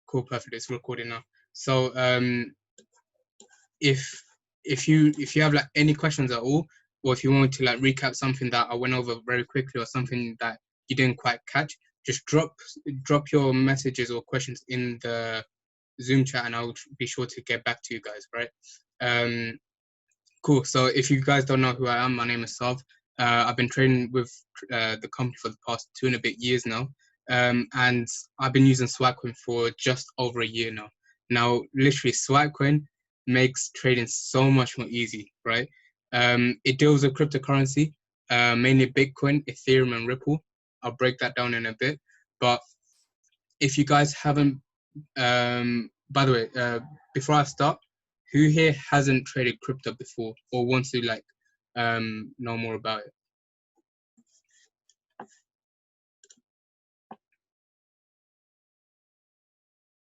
Cool, perfect. It's recording now. So if you have like any questions at all, or if you want to like recap something that I went over very quickly or something that you didn't quite catch, just drop your messages or questions in the Zoom chat and I'll be sure to get back to you guys, right? Cool. So if you guys don't know who I am, my name is Sav. I've been trading with the company for the past 2 and a bit years now. And I've been using SwipeCoin for just over a year now. Now, literally, SwipeCoin makes trading so much more easy, right? It deals with cryptocurrency, mainly Bitcoin, Ethereum, and Ripple. I'll break that down in a bit. But if you guys haven't, by the way, before I start, who here hasn't traded crypto before or wants to like know more about it?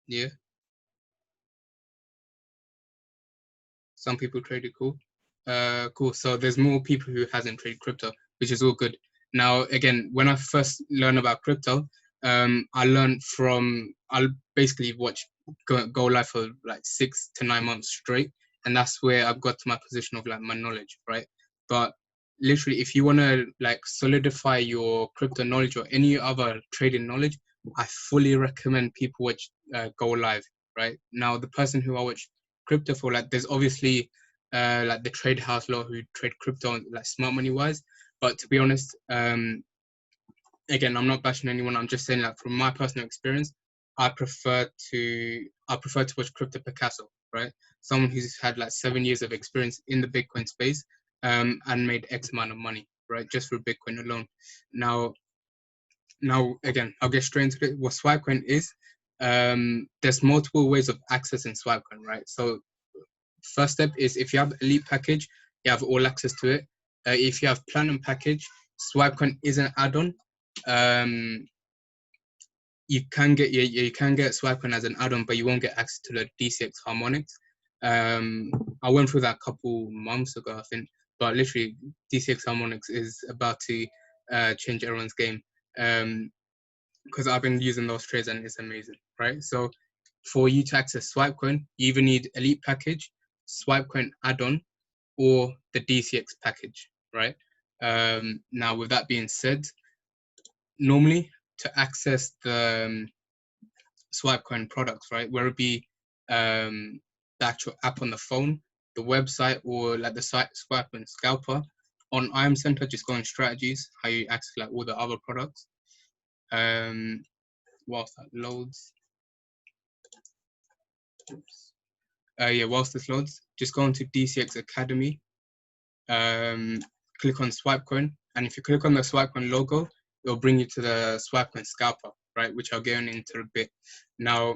Yeah. Some people traded. Cool. Cool. So there's more people who hasn't traded crypto, which is all good. Now, again, when I first learned about crypto, I learned from, I'll basically watch go live for like 6 to 9 months straight. And that's where I've got to my position of like my knowledge, right? But literally, if you want to like solidify your crypto knowledge or any other trading knowledge, I fully recommend people watch Go Live, right? Now, the person who I watch crypto for, like, there's obviously like the trade house law who trade crypto like smart money wise, but to be honest, again, I'm not bashing anyone, I'm just saying that from my personal experience, I prefer to watch Crypto Picasso, right? Someone who's had like 7 years of experience in the Bitcoin space and made X amount of money, right, just for Bitcoin alone. Now again, I'll get straight into it. What SwipeCoin is, there's multiple ways of accessing SwipeCoin, right? So first step is if you have Elite package, you have all access to it. If you have Platinum package, SwipeCoin is an add-on. You can get SwipeCoin as an add-on, but you won't get access to the DCX harmonics. I went through that a couple months ago, I think, but literally DCX harmonics is about to change everyone's game. Because I've been using those trades and it's amazing, right? So for you to access SwipeCoin, you either need Elite package, SwipeCoin add-on, or the DCX package, right? Now, with that being said, normally to access the SwipeCoin products, right, whether it be the actual app on the phone, the website, or like the SwipeCoin Scalper, on IM Center, just go on strategies, how you access like all the other products. Whilst that loads, whilst this loads, just go into DCX Academy, click on SwipeCoin, and if you click on the SwipeCoin logo, it'll bring you to the SwipeCoin Scalper, right, which I'll get into a bit. Now,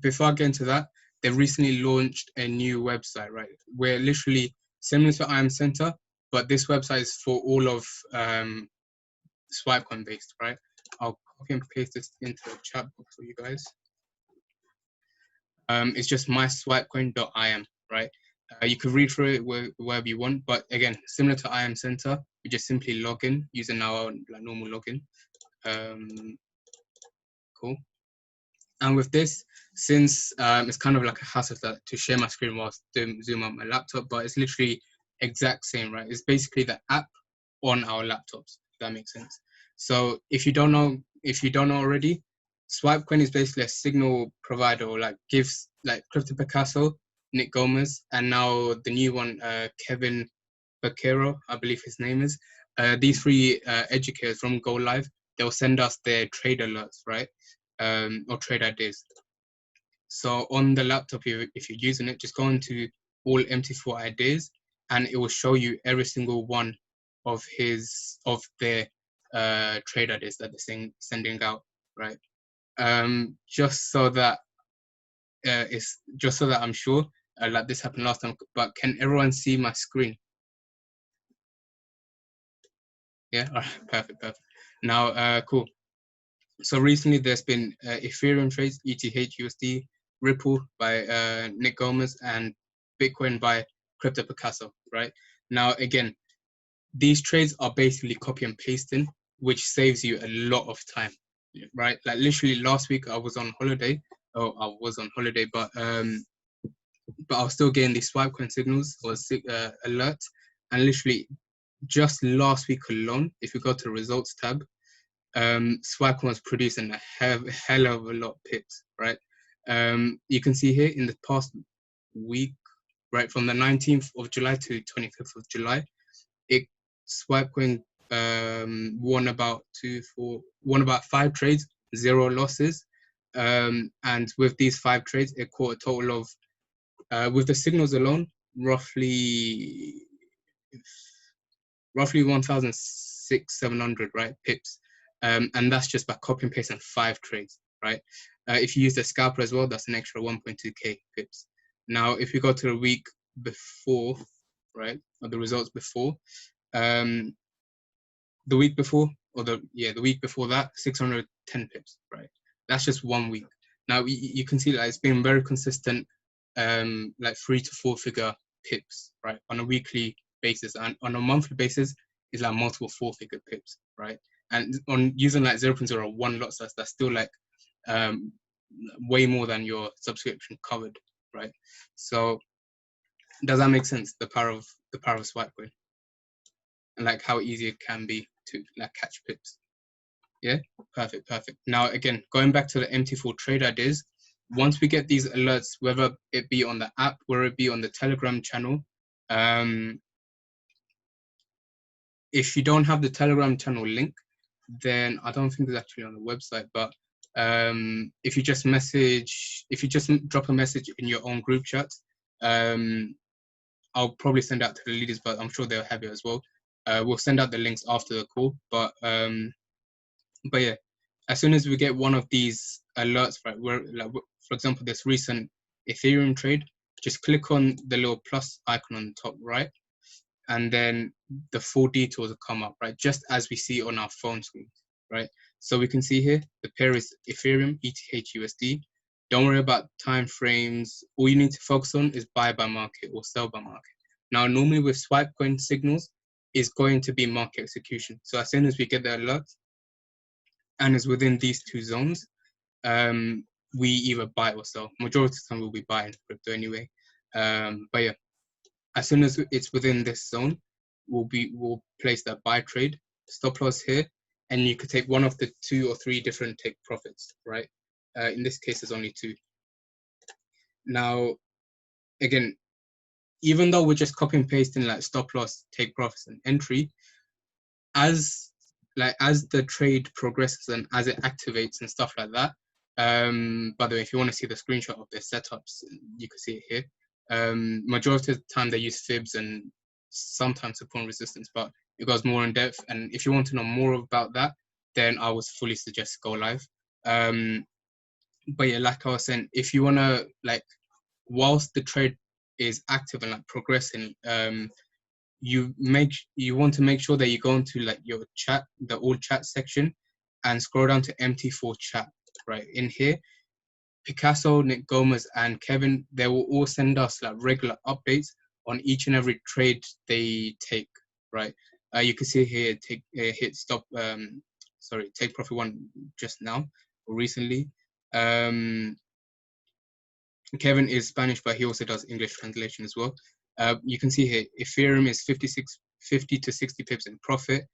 before I get into that, they recently launched a new website, right, where literally similar to IM Center, but this website is for all of SwipeCoin based, right? I'll copy and paste this into the chat box for you guys. It's just myswipecoin.im, right? You can read through it wherever you want, but again, similar to IM Center, we just simply log in using our like normal login. Cool. And with this, since it's kind of like a hassle to share my screen whilst zoom on my laptop, but it's literally exact same, right? It's basically the app on our laptops, if that makes sense. So if you don't know already, SwipeCoin is basically a signal provider, or like gives like Crypto Picasso, Nick Gomez, and now the new one, Kevin Vaquero, I believe his name is. These three educators from Go Live, they'll send us their trade alerts, right? Or trade ideas. So on the laptop, if you're using it, just go into all Mt4 ideas, and it will show you every single one of their trade ideas that they're sending out, right? Just so that I'm sure, like this happened last time, but can everyone see my screen? Yeah, all right, perfect. Now, cool. So recently there's been Ethereum trades, ETH USD, Ripple by Nick Gomez, and Bitcoin by Crypto Picasso, right? Now, again, these trades are basically copy and pasting, which saves you a lot of time, right? Like literally last week I was on holiday Oh, I was on holiday, but I was still getting these SwipeCoin signals or alerts, and literally just last week alone, if you go to the results tab, SwipeCoin was producing a hell of a lot of pips, right? You can see here in the past week, right, from the 19th of July to 25th of July, SwipeCoin won about 5 trades, 0 losses, and with these 5 trades, it caught a total of with the signals alone, roughly 1,600-700, right, pips, and that's just by copy and pasting 5 trades, right? If you use the Scalper as well, that's an extra 1.2k pips. Now, if we go to the week before, right, or the results before, the week before, or the week before that, 610 pips, right? That's just 1 week. Now you can see that it's been very consistent, like 3 to 4 figure pips, right, on a weekly basis, and on a monthly basis is like multiple 4-figure pips, right? And on using like 0.01 lot size, that's still like way more than your subscription covered, right? So does that make sense? The power of SwipeCoin, and like how easy it can be to like catch pips. Yeah, perfect. Now again, going back to the Mt4 trade ideas, once we get these alerts, whether it be on the app, whether it be on the Telegram channel, if you don't have the Telegram channel link, then I don't think it's actually on the website, but if you just drop a message in your own group chat, I'll probably send out to the leaders, but I'm sure they'll have it as well. We'll send out the links after the call, but yeah, as soon as we get one of these alerts, right, where, like, for example, this recent Ethereum trade, just click on the little plus icon on the top right, and then the full details will come up, right, just as we see on our phone screen, right? So we can see here, the pair is Ethereum, ETH, USD. Don't worry about time frames. All you need to focus on is buy by market or sell by market. Now, normally with SwipeCoin signals, is going to be market execution. So as soon as we get the alert, and is within these 2 zones, we either buy or sell. Majority of the time we'll be buying crypto anyway. But yeah, as soon as it's within this zone, we'll place that buy trade, stop loss here, and you could take one of the 2 or 3 different take profits, right? In this case, there's only 2. Now, again, even though we're just copy and pasting like stop loss, take profits, and entry, as the trade progresses and as it activates and stuff like that. By the way, if you want to see the screenshot of their setups, you can see it here. Majority of the time they use fibs and sometimes support resistance, but it goes more in depth. And if you want to know more about that, then I would fully suggest go live. But yeah, like I was saying, if you want to, like, whilst the trade is active and like progressing, you want to make sure that you go into like your chat, the all chat section, and scroll down to Mt4 Chat. Right in here, Picasso, Nick Gomez, and Kevin, they will all send us like regular updates on each and every trade they take. Right, you can see here, hit stop. Take profit 1 just now or recently. Kevin is Spanish, but he also does English translation as well. You can see here, Ethereum is 50 to 60 pips in profit,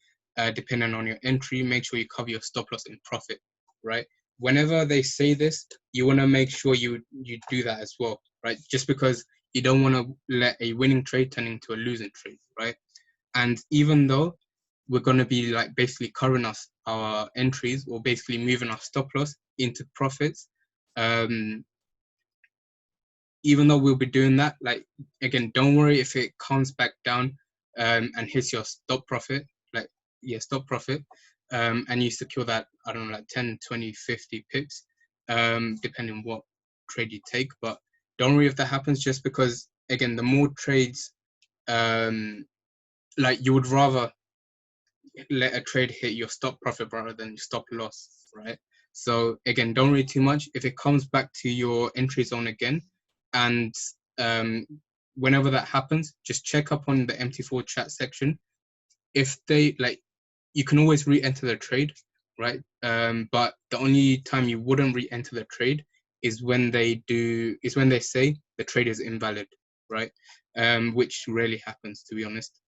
depending on your entry. Make sure you cover your stop loss in profit, right? Whenever they say this, you want to make sure you do that as well, right? Just because you don't want to let a winning trade turn into a losing trade, right? And even though we're going to be like basically covering our entries or basically moving our stop loss into profits, even though we'll be doing that, like, again, don't worry if it comes back down and hits your stop profit, and you secure that, I don't know, like 10, 20, 50 pips, depending on what trade you take. But don't worry if that happens, just because, again, the more trades, like, you would rather let a trade hit your stop profit rather than your stop loss, right? So again, don't worry too much. If it comes back to your entry zone again, and whenever that happens, just check up on the Mt4 Chat section. If they, like, you can always re-enter the trade, right? But the only time you wouldn't re-enter the trade is when they say the trade is invalid, right? Which rarely happens, to be honest.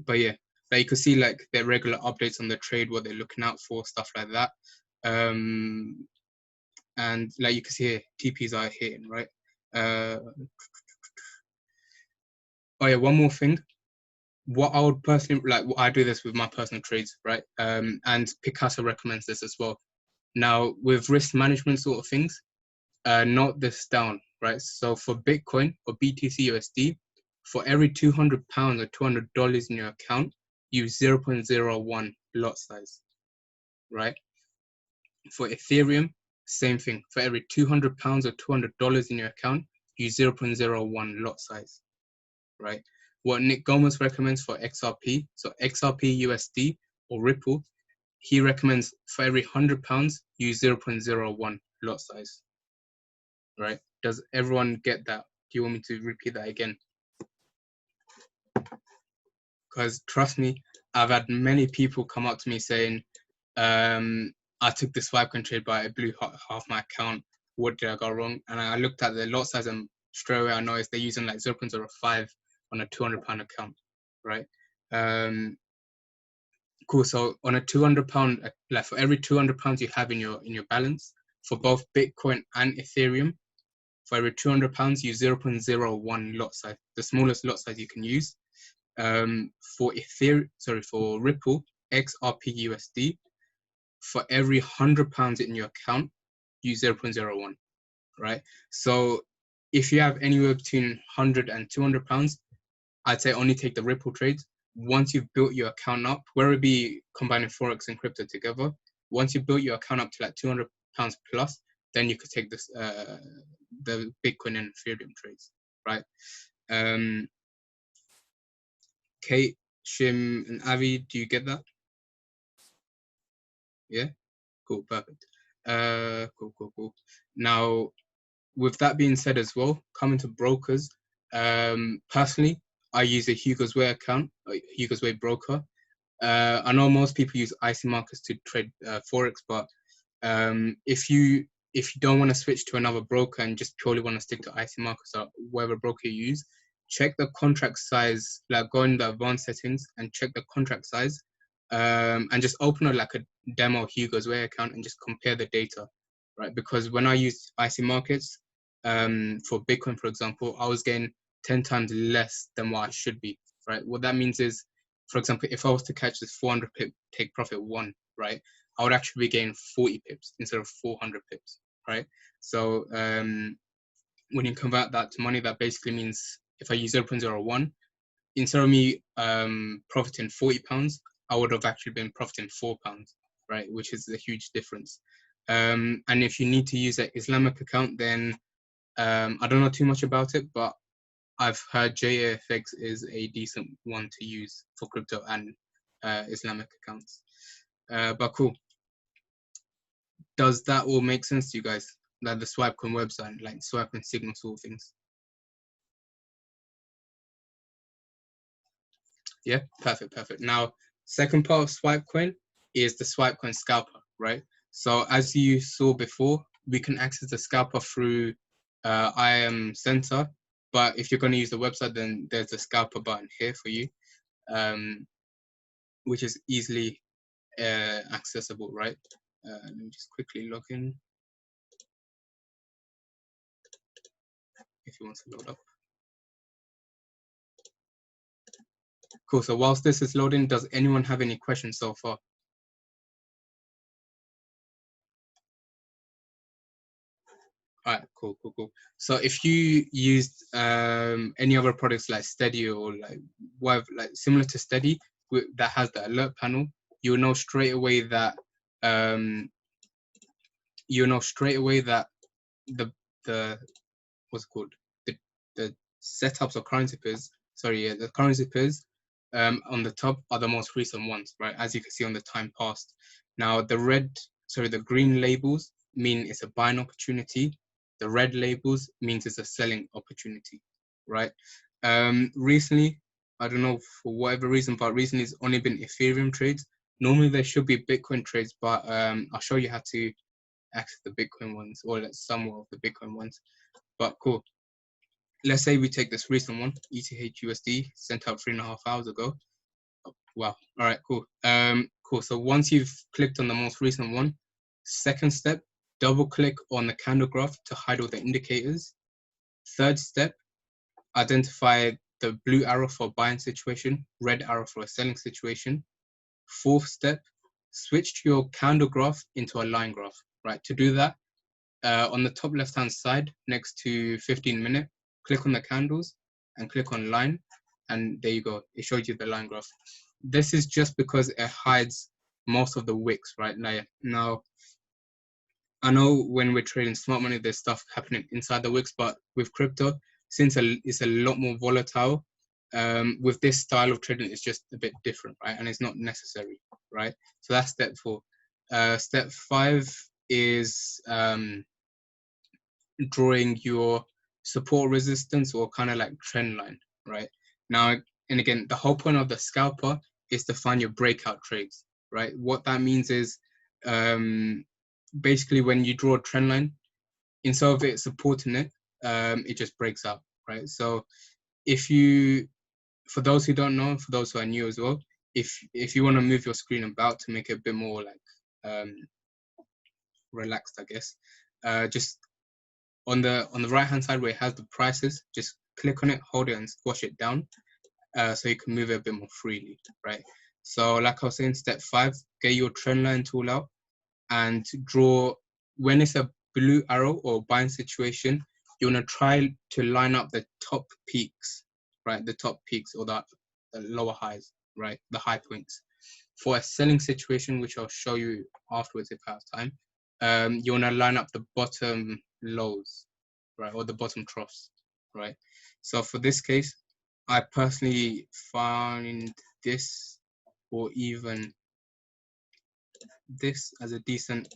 But yeah, like you can see like their regular updates on the trade, what they're looking out for, stuff like that. And like you can see here, TPs are hitting, right? Oh yeah, one more thing. What I would personally like, I do this with my personal trades, right? And Picasso recommends this as well. Now with risk management sort of things, note this down, right? So for Bitcoin or BTC USD, for every £200 or $200 in your account, use 0.01 lot size, right? For Ethereum, same thing. For every £200 or $200 in your account, use 0.01 lot size, right? What Nick Gomez recommends for XRP, so XRP USD or Ripple, he recommends for every £100, use 0.01 lot size, right? Does everyone get that? Do you want me to repeat that again? Because trust me, I've had many people come up to me saying, I took this SwipeCoin trade, but it blew half my account. What did I go wrong? And I looked at the lot size and straight away I noticed they're using like 0.05 on a £200 account, right? Cool. So on a £200, like for every £200 you have in your balance, for both Bitcoin and Ethereum, for every £200, use 0.01 lot size, the smallest lot size you can use. For Ripple XRP USD, for every £100 in your account, use 0.01, right? So if you have anywhere between £100 and £200, I'd say only take the Ripple trades. Once you've built your account up, whether it be combining Forex and crypto together, once you built your account up to like £200 plus, then you could take this the Bitcoin and Ethereum trades, right? Kate, Shim, and Avi, do you get that? Yeah? Cool, perfect. Cool. Now, with that being said as well, coming to brokers, personally, I use a Hugo's Way account, Hugo's Way broker. I know most people use IC Markets to trade Forex, but if you don't want to switch to another broker and just purely want to stick to IC Markets or whatever broker you use, check the contract size, like go in the advanced settings and check the contract size, and just open like a demo Hugo's Way account and just compare the data, right? Because when I used IC Markets for Bitcoin, for example, I was getting 10 times less than what I should be, right? What that means is, for example, if I was to catch this 400 pip take profit one, right, I would actually be getting 40 pips instead of 400 pips, right? So when you convert that to money, that basically means if I use 0.01, instead of me profiting £40, I would have actually been profiting £4, right? Which is a huge difference. And if you need to use an Islamic account, then I don't know too much about it, but I've heard JAFX is a decent one to use for crypto and Islamic accounts. But cool. Does that all make sense to you guys? Like the SwipeCoin website, like SwipeCoin Signal sort of things? Yeah, perfect. Now, second part of SwipeCoin is the SwipeCoin Scalper, right? So as you saw before, we can access the Scalper through IAM Center, but if you're going to use the website, then there's the Scalper button here for you, which is easily accessible, right? Let me just quickly log in if you want to load up. Cool. So whilst this is loading, does anyone have any questions so far? All right, cool. So if you used any other products like Steady or like whatever, like similar to Steady that has the alert panel, you'll know straight away that the what's it called, the setups or currency pairs. Sorry, yeah, the currency pairs on the top are the most recent ones, right? As you can see on the time past. Now the green labels mean it's a buying opportunity. The red labels means it's a selling opportunity, right? Recently, I don't know for whatever reason, but recently it's only been Ethereum trades. Normally there should be Bitcoin trades, but I'll show you how to access the Bitcoin ones, or some of the Bitcoin ones. But cool. Let's say we take this recent one, ETH USD, sent out 3.5 hours ago. Oh, wow. All right, cool. Cool. So once you've clicked on the most recent one, second step, double click on the candle graph to hide all the indicators. Third step, identify the blue arrow for a buying situation, red arrow for a selling situation. Fourth step, switch to your candle graph into a line graph, right? To do that, on the top left-hand side, next to 15-minute, click on the candles and click on line, and there you go. It shows you the line graph. This is just because it hides most of the wicks, right? Now, I know when we're trading smart money, there's stuff happening inside the wicks, but with crypto, since it's a lot more volatile, with this style of trading, it's just a bit different, right? And it's not necessary, right? So that's step 4. Step 5 is drawing your support resistance or kind of like trend line, right? Now, and again, the whole point of the scalper is to find your breakout trades, right? What that means is basically when you draw a trend line, instead of it supporting it, it just breaks out, right? So if you, for those who don't know, for those who are new as well, if you want to move your screen about to make it a bit more like relaxed, I guess, just on the right hand side where it has the prices, just click on it, hold it, and squash it down, so you can move it a bit more freely, right? So like I was saying, step 5, get your trend line tool out and draw. When it's a blue arrow or buying situation, you want to try to line up the top peaks, right? The top peaks or the lower highs, right? The high points. For a selling situation, which I'll show you afterwards if I have time, you want to line up the bottom lows, right? Or the bottom troughs, right? So for this case, I personally find this or even this as a decent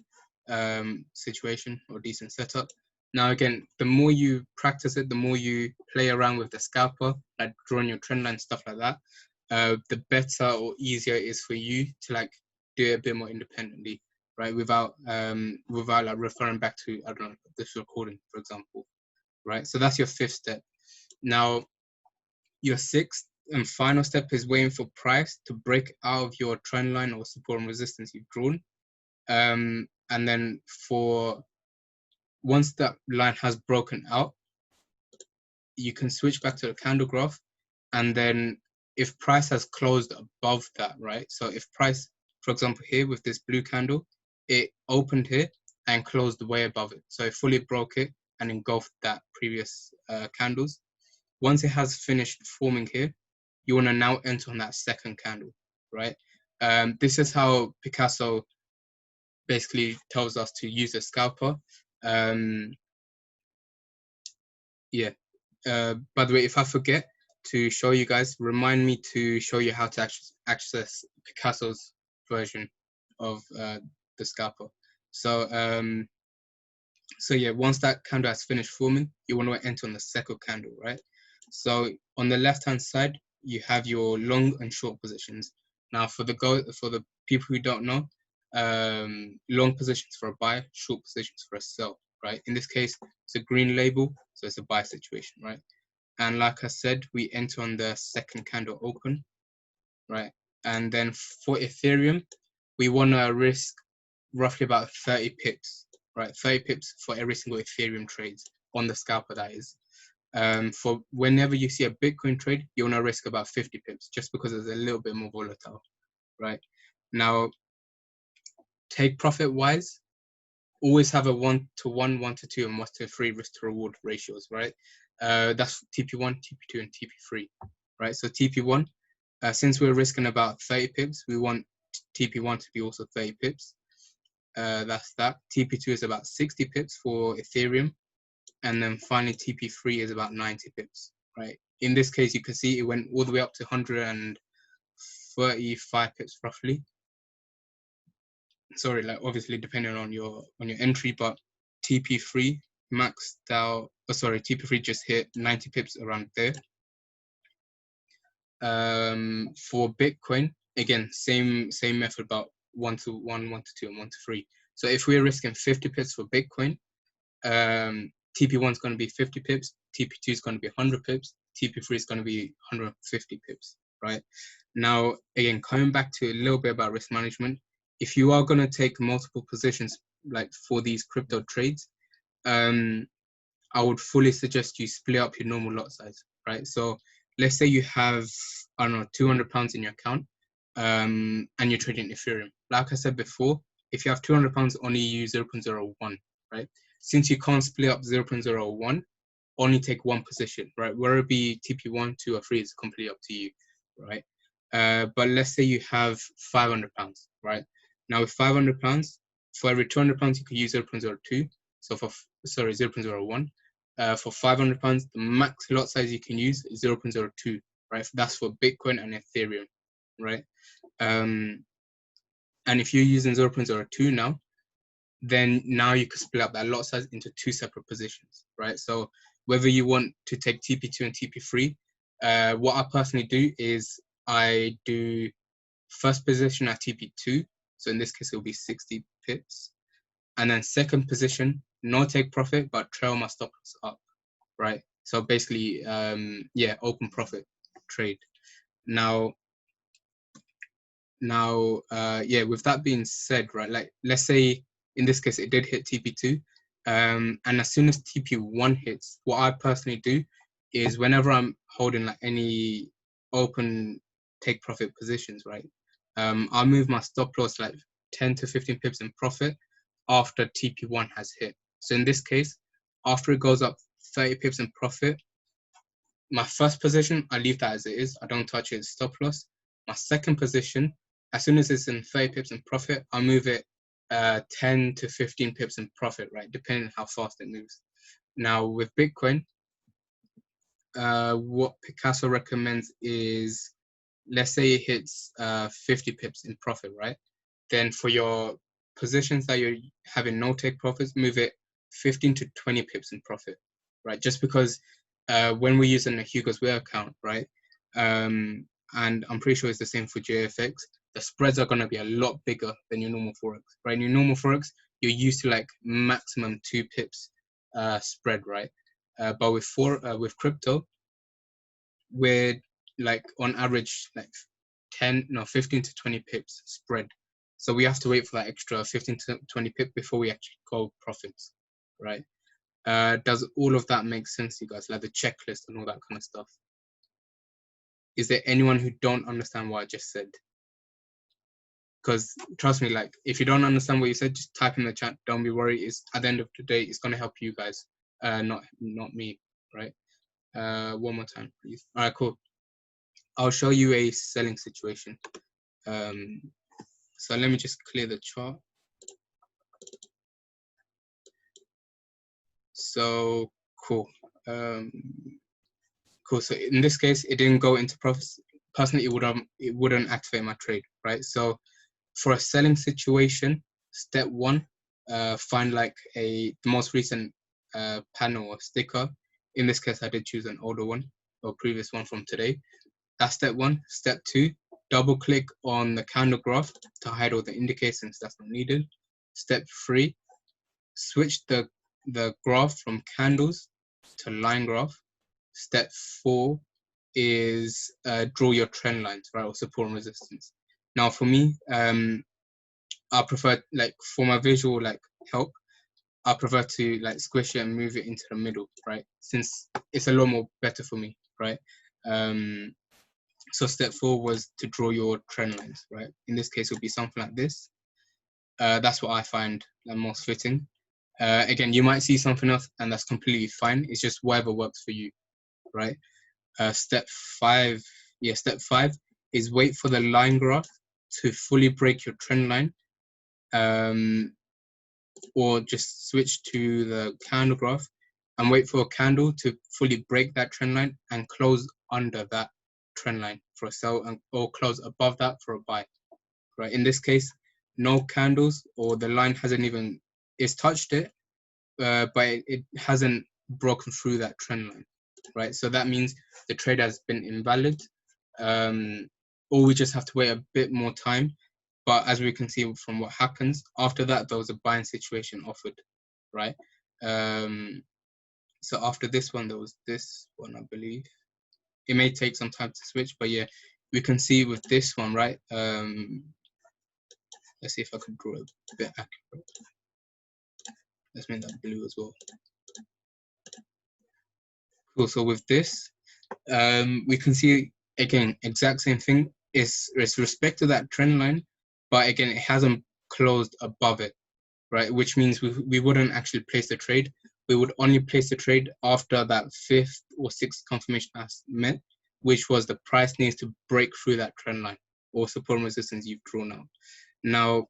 situation or decent setup. Now again, the more you practice it, the more you play around with the scalper, like drawing your trend line, stuff like that, the better or easier it is for you to like do it a bit more independently, right? Without like referring back to, I don't know, this recording, for example, right? So that's your 5th step. Now, your 6th and final step is waiting for price to break out of your trend line or support and resistance you've drawn. And then once that line has broken out, you can switch back to the candle graph. And then if price has closed above that, right? So if price, for example, here with this blue candle, it opened here and closed way above it. So it fully broke it and engulfed that previous candles. Once it has finished forming here, you want to now enter on that second candle, right? This is how Picasso basically tells us to use a scalper. Yeah. By the way, if I forget to show you guys, remind me to show you how to access Picasso's version of the scalper. So yeah, once that candle has finished forming, you want to enter on the second candle, right? So on the left-hand side, you have your long and short positions. Now for the people who don't know, long positions for a buy, short positions for a sell, right? In this case, it's a green label, so it's a buy situation, right? And like I said, we enter on the second candle open, right? And then for Ethereum, we want to risk roughly about 30 pips, right? 30 pips for every single Ethereum trades on the scalper, that is. For whenever you see a Bitcoin trade, you want to risk about 50 pips just because it's a little bit more volatile, right? Now, take profit wise, always have a 1-to-1, 1-to-2, and 1-to-3 risk to reward ratios, right? That's TP1, TP2, and TP3, right? So TP1, since we're risking about 30 pips, we want TP1 to be also 30 pips. That's that. TP2 is about 60 pips for Ethereum. And then finally, TP3 is about 90 pips, right? In this case, you can see it went all the way up to 135 pips roughly. Sorry, like obviously depending on your entry, but TP3 maxed out. Oh, sorry, TP3 just hit 90 pips around there. For Bitcoin, again, same method, about 1-to-1, 1-to-2, and 1-to-3. So if we're risking 50 pips for Bitcoin, TP1 is going to be 50 pips, TP2 is going to be 100 pips, TP3 is going to be 150 pips, right? Now, again, coming back to a little bit about risk management, if you are going to take multiple positions, like for these crypto trades, I would fully suggest you split up your normal lot size, right? So let's say you have, I don't know, £200 in your account, and you're trading Ethereum. Like I said before, if you have £200, only use 0.01, right? Since you can't split up 0.01, only take one position, right? Whether it be TP1, 2, or 3 is completely up to you, right? But let's say you have £500, right? Now with £500, for every £200, you could use 0.02. So for, sorry, 0.01. For £500, the max lot size you can use is 0.02, right? That's for Bitcoin and Ethereum, right? And if you're using 0.02 now, then now you can split up that lot size into two separate positions, right? So whether you want to take TP2 and TP3, what I personally do is I do first position at TP2. So in this case, it will be 60 pips. And then second position, no take profit, but trail my stop loss up, right? So basically, yeah, open profit trade. Now, yeah, with that being said, right, like let's say in this case it did hit TP2, and as soon as TP1 hits, what I personally do is whenever I'm holding like any open take profit positions, right, I'll move my stop loss like 10 to 15 pips in profit after TP1 has hit. So in this case, after it goes up 30 pips in profit, my first position, I leave that as it is. I don't touch it, stop loss. My second position, as soon as it's in 30 pips in profit, I'll move it 10 to 15 pips in profit, right? Depending on how fast it moves. Now with Bitcoin, what Picasso recommends is, let's say it hits 50 pips in profit, right? Then for your positions that you're having no take profits, move it 15 to 20 pips in profit, right? Just because when we're using a Hugo's Way account, right? And I'm pretty sure it's the same for JFX, the spreads are going to be a lot bigger than your normal Forex, right? In your normal Forex, you're used to like maximum 2 pips spread, right? But with crypto, we're like on average like 15 to 20 pips spread. So we have to wait for that extra 15 to 20 pip before we actually go profits, right? Does all of that make sense to you guys, like the checklist and all that kind of stuff? Is there anyone who don't understand what I just said? Because trust me, like if you don't understand what you said, just type in the chat. Don't be worried. It's at the end of the day, it's gonna help you guys, not me, right? One more time, please. All right, cool. I'll show you a selling situation. So let me just clear the chart. So cool. Cool. So in this case, it didn't go into profits. Personally, it wouldn't activate my trade, right? So for a selling situation, step one, find like the most recent panel or sticker. In this case, I did choose an older one or previous one from today. That's step one. Step two, double click on the candle graph to hide all the indicators since that's not needed. Step three, switch the graph from candles to line graph. Step four is draw your trend lines, right, or support and resistance. Now for me, I prefer, like for my visual like help, I prefer to like squish it and move it into the middle, right? Since it's a lot more better for me, right? So step four was to draw your trend lines, right? In this case, it would be something like this. That's what I find most fitting. Again, you might see something else and that's completely fine. It's just whatever works for you, right? Step five is wait for the line graph to fully break your trend line, or just switch to the candle graph and wait for a candle to fully break that trend line and close under that trend line for a sell, or close above that for a buy, right? In this case, no candles, or the line hasn't even, it's touched it, but it hasn't broken through that trend line, right? So that means the trade has been invalid, or we just have to wait a bit more time But as we can see from what happens after that, there was a buying situation offered, right? So after this one, there was this one, I believe. It may take some time to switch, but yeah, we can see with this one, right? Let's see if I can draw it a bit accurate. Let's make that blue as well. Cool. So with this, we can see again exact same thing. Is respect to that trend line, but again it hasn't closed above it, right? Which means we wouldn't actually place the trade. We would only place the trade after that 5th or 6th confirmation has met, which was the price needs to break through that trend line or support and resistance you've drawn out. Now,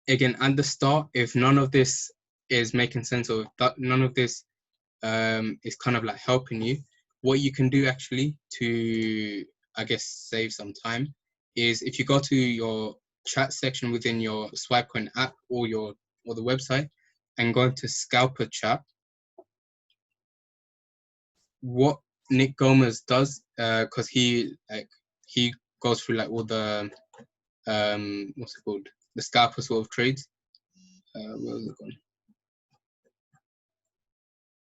again, at the start, if none of this is making sense, or if none of this is kind of like helping you, what you can do actually to, I guess, save some time is if you go to your chat section within your SwipeCoin app or the website and go into Scalper chat. What Nick Gomez does, because he goes through like all the what's it called, the scalper sort of trades. Where was it gone?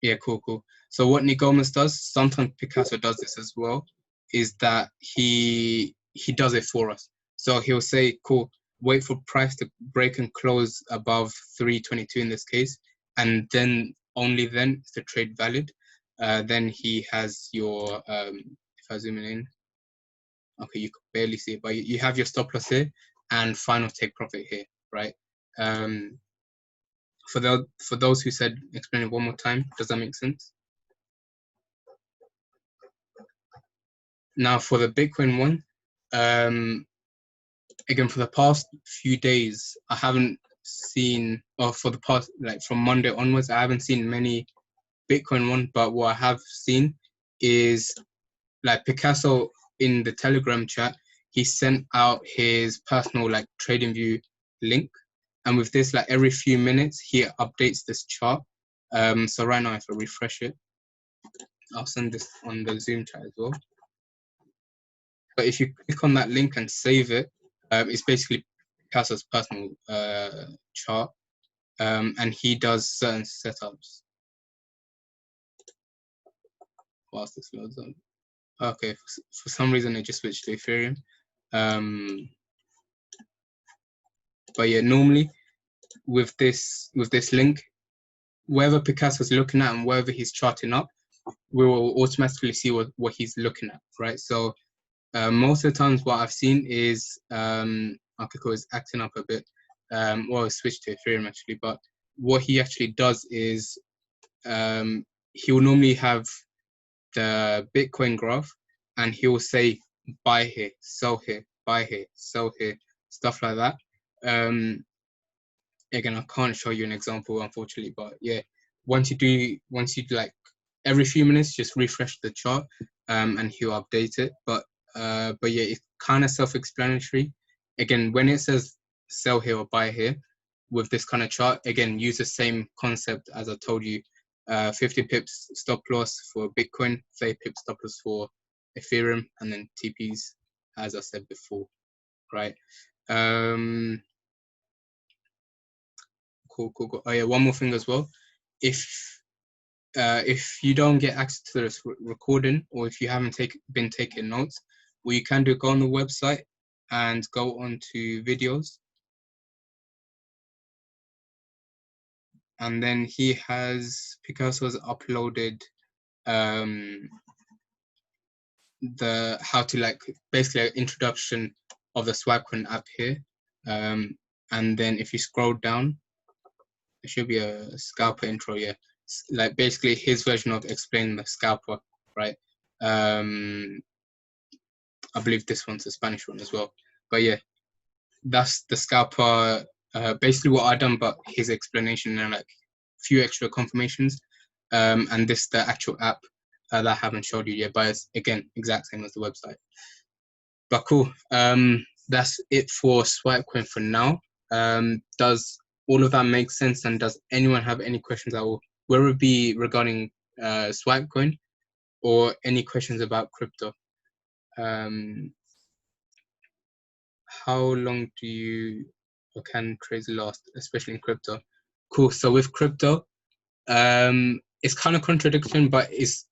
Yeah, cool. So what Nick Gomez does, sometimes Picasso does this as well, is that he does it for us. So he'll say, cool, wait for price to break and close above 322 in this case, and then only then is the trade valid. Then he has your, if I zoom in, okay, you can barely see it, but you have your stop loss here and final take profit here, right? For those who said, explain it one more time, does that make sense? Now for the Bitcoin one, again, for the past few days, I haven't seen, or for the past, like from Monday onwards, I haven't seen many Bitcoin one, but what I have seen is like Picasso in the Telegram chat, he sent out his personal like TradingView link. And with this, like every few minutes, he updates this chart. So right now, if I refresh it, I'll send this on the Zoom chat as well. But if you click on that link and save it, it's basically Picasso's personal chart, and he does certain setups. Whilst this loads up. Okay, for some reason it just switched to Ethereum. But yeah, normally with this link, wherever Picasso's looking at and wherever he's charting up, we will automatically see what he's looking at, right? So most of the times what I've seen is Akiko is acting up a bit. Well, switched to Ethereum actually, but what he actually does is he will normally have the Bitcoin graph and he will say buy here, sell here, buy here, sell here, stuff like that. Again, I can't show you an example, unfortunately, but yeah, once you like every few minutes, just refresh the chart, and he'll update it. But yeah, it's kind of self-explanatory. Again, when it says sell here or buy here, with this kind of chart, again, use the same concept as I told you. 50 pips stop loss for Bitcoin, 30 pips stop loss for Ethereum, and then TPs, as I said before, right? Cool. Oh yeah, one more thing as well. If you don't get access to this recording, or if you haven't been taking notes, what you can do, go on the website and go on to videos, and then Picasso's uploaded the how to like basically an introduction of the SwipeCoin app here, and then if you scroll down, there should be a scalper intro. Yeah, like basically his version of explaining the scalper, right? I believe this one's a Spanish one as well, but yeah, that's the scalper. Basically what I done, but his explanation and like a few extra confirmations, and this the actual app that I haven't showed you yet, but it's again exact same as the website. But cool. That's it for SwipeCoin for now. Does all of that make sense? And does anyone have any questions at all? Whether it be regarding SwipeCoin or any questions about crypto? how long do you or can trades last, especially in crypto? Cool. So with crypto, it's kind of contradiction, but is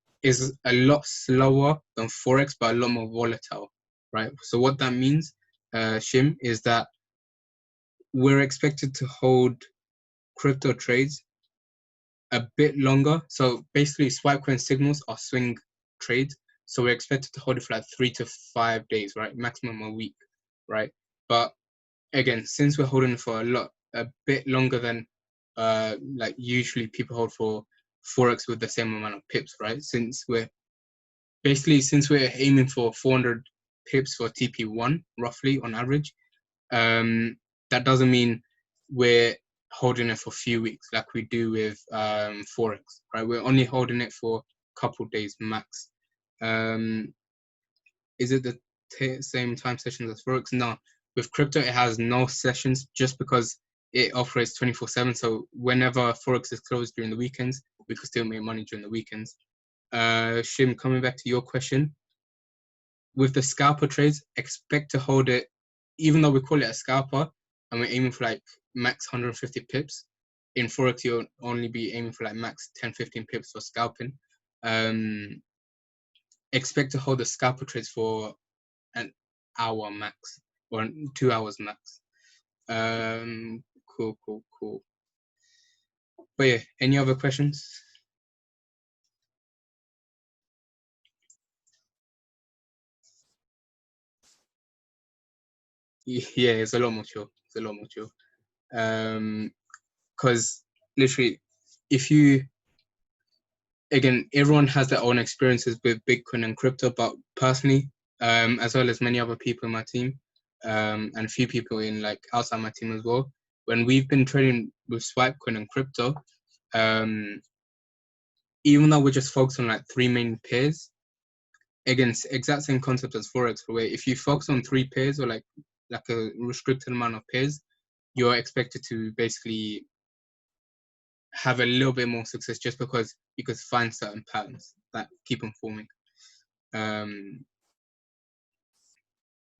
a lot slower than forex, but a lot more volatile, right? So what that means, Shim, is that we're expected to hold crypto trades a bit longer. So basically, SwipeCoin signals are swing trades, so we're expected to hold it for like 3 to 5 days, right? Maximum a week, right? But again, since we're holding for a bit longer than like usually people hold for forex with the same amount of pips, right? Since we're aiming for 400 pips for TP1 roughly on average, that doesn't mean we're holding it for a few weeks like we do with forex, right? We're only holding it for a couple days max. Is it the same time sessions as forex? No. With crypto, it has no sessions just because it operates 24/7. So whenever forex is closed during the weekends, we could still make money during the weekends. Shim, coming back to your question, with the scalper trades, expect to hold it, even though we call it a scalper and we're aiming for like max 150 pips. In forex, you'll only be aiming for like max 10-15 pips for scalping. Expect to hold the scalper trades for an hour max or 2 hours max. Cool. But yeah, any other questions? Yeah, it's a lot more chill. Because literally, if you, again, everyone has their own experiences with Bitcoin and crypto, but personally, as well as many other people in my team, and a few people in like outside my team as well, when we've been trading with SwipeCoin and crypto, even though we're just focused on like 3 main pairs, again, exact same concept as forex, where if you focus on 3 pairs or like a restricted amount of pairs, you're expected to basically have a little bit more success just because you could find certain patterns that keep on forming.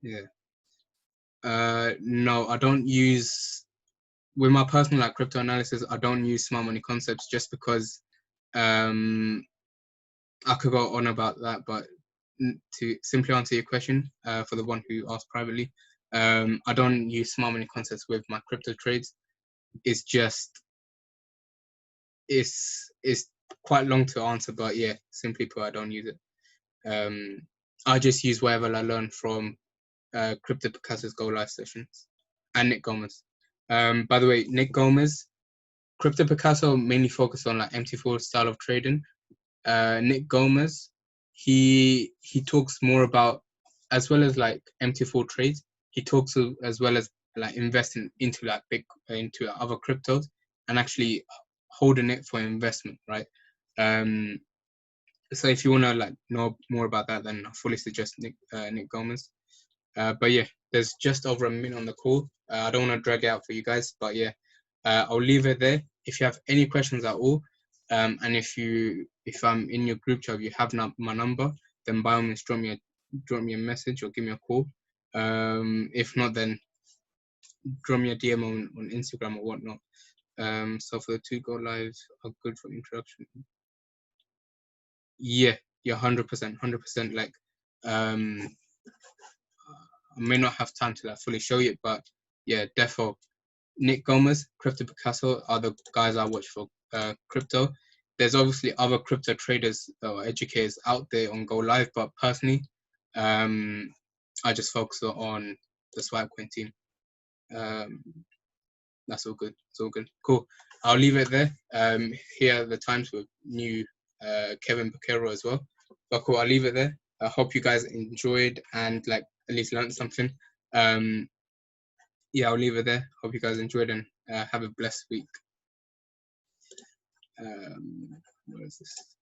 Yeah. No, I don't use, with my personal like crypto analysis, I don't use smart money concepts just because I could go on about that, but to simply answer your question, for the one who asked privately, I don't use smart money concepts with my crypto trades. It's just, it's quite long to answer, but yeah, simply put, I don't use it. I just use whatever I learned from Crypto Picasso's Go Live sessions and Nick Gomez. By the way, Nick Gomez, Crypto Picasso mainly focused on like Mt4 style of trading. Nick Gomez, he talks more about, as well as like Mt4 trades, he talks as well as like investing into like into other cryptos and actually holding it for investment, right? So if you want to like know more about that, then I fully suggest Nick Gomez. But yeah, there's just over a minute on the call. I don't want to drag it out for you guys, but yeah, I'll leave it there. If you have any questions at all, and if I'm in your group chat, you have my number, then by all means drop me a message or give me a call. If not, then drop me a DM on Instagram or whatnot. So for the 2 go lives are good for introduction. Yeah, 100%. Like, I may not have time to like fully show you, but yeah, defo. Nick Gomez, Crypto Picasso are the guys I watch for crypto. There's obviously other crypto traders or educators out there on Go Live, but personally, I just focus on the SwipeCoin team. That's all good. It's all good. Cool. I'll leave it there. Here are the times with new Kevin Bacero as well. But cool, I'll leave it there. I hope you guys enjoyed and like at least learned something. Yeah, I'll leave it there. Hope you guys enjoyed and have a blessed week. What is this?